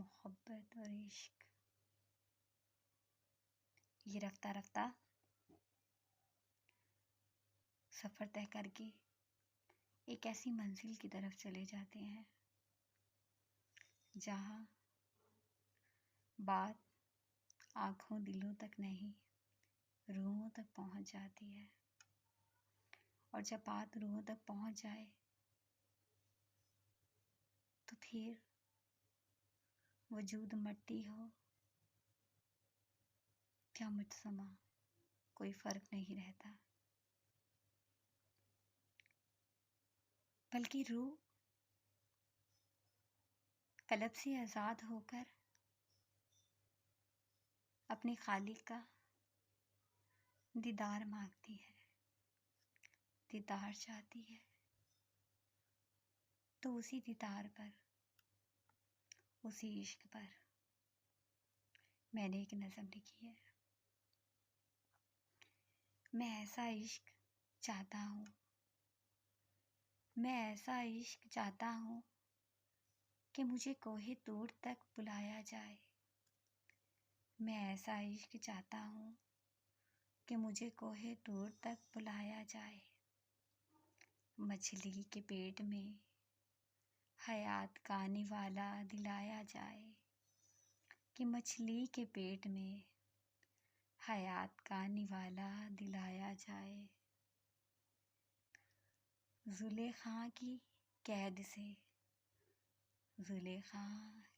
मोहब्बत और इश्क ये रफ्ता रफ्ता सफ़र तय करके एक ऐसी मंजिल की तरफ चले जाते हैं जहाँ बात आँखों दिलों तक नहीं रूहों तक पहुँच जाती है। और जब बात रूहों तक पहुँच जाए तो फिर वजूद मट्टी हो क्या मुझसमा कोई फ़र्क नहीं रहता, बल्कि रूह कलब से आज़ाद होकर अपने खालिक का दीदार मांगती है, दीदार चाहती है। तो उसी दीदार पर, उसी इश्क पर मैंने एक नज़म लिखी है। मैं ऐसा इश्क चाहता हूँ, मैं ऐसा इश्क चाहता हूँ कि मुझे कोहे तूर तक बुलाया जाए। मैं ऐसा इश्क चाहता हूँ कि मुझे कोहे तूर तक बुलाया जाए। मछली के पेट में हयात का निवाला दिलाया जाए, कि मछली के पेट में हयात का निवाला दिलाया जाए। ज़ुलेख़ा की कैद से, ज़ुलेख़ा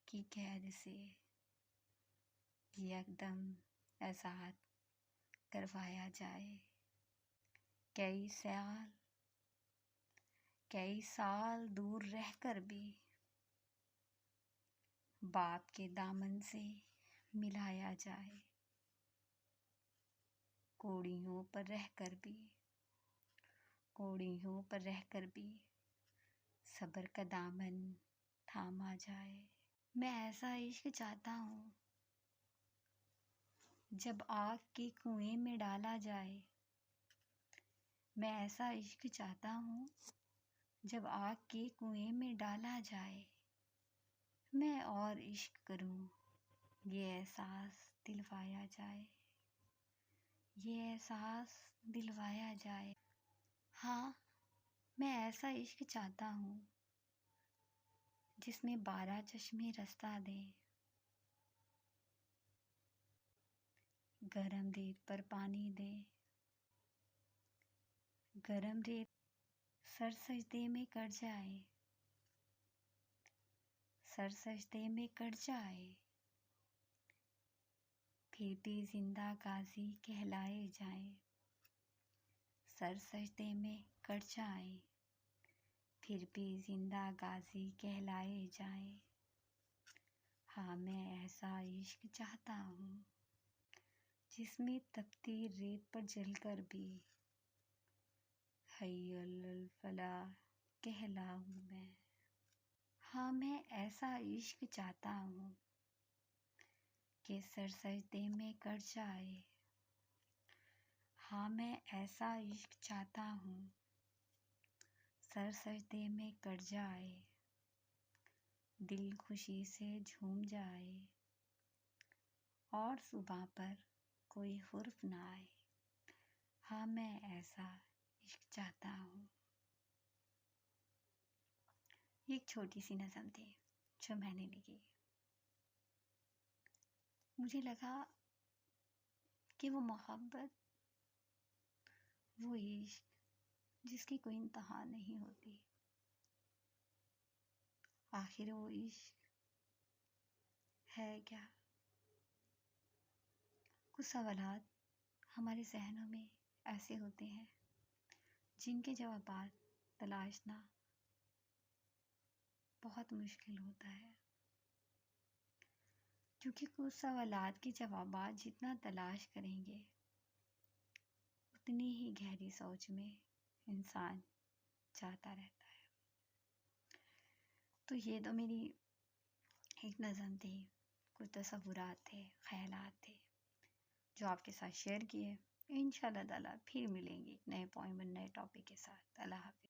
की कैद से यकदम आज़ाद करवाया जाए। कई साल दूर रहकर भी बाप के दामन से मिलाया जाए। कोड़ियों पर रहकर भी सब्र का दामन थामा जाए। मैं ऐसा इश्क चाहता हूँ जब आग के कुएं में डाला जाए। मैं ऐसा इश्क चाहता हूँ जब आग के कुएं में डाला जाए। मैं और इश्क करूँ ये एहसास दिलवाया जाए, ये एहसास दिलवाया जाए। हाँ, मैं ऐसा इश्क चाहता हूँ जिसमें 12 चश्मे रास्ता दें। गरम रेत पर पानी दें, गरम रेत सर सजदे में कट जाए, सर सजदे में कट जाए। फिर भी जिंदा गाजी कहलाए जाए। सर सजदे में कट जाए, फिर भी जिंदा गाजी कहलाए जाए। हाँ, मैं ऐसा इश्क चाहता हूँ जिसमें तपती रेत पर जलकर भी हई अल फलाह कहलाऊं मैं। हाँ, मैं ऐसा इश्क चाहता हूँ कि सर सजदे में कट जाए। हाँ, मैं ऐसा इश्क चाहता हूँ सर सजदे में कट जाए, दिल खुशी से झूम जाए और सुबह पर कोई हुर्फ ना आए। हाँ, मैं ऐसा इश्क चाहता हूँ। ये एक छोटी सी नज़म थी जो मैंने लिखी। मुझे लगा कि वो मोहब्बत, वो इश्क जिसकी कोई इंतहा नहीं होती, आखिर वो इश्क है क्या? कुछ सवालात हमारे जहनों में ऐसे होते हैं जिनके जवाब तलाशना बहुत मुश्किल होता है, क्योंकि कुछ सवालात के जवाब जितना तलाश करेंगे उतनी ही गहरी सोच में इंसान जाता रहता है। तो ये तो मेरी एक नज़म थी, कुछ तसव्वुरात थे, ख्यालात थे जो आपके साथ शेयर किए। इंशाअल्लाह ताला फिर मिलेंगे एक नए पॉइंट, नए टॉपिक के साथ। अल्लाह हाफ़िज़।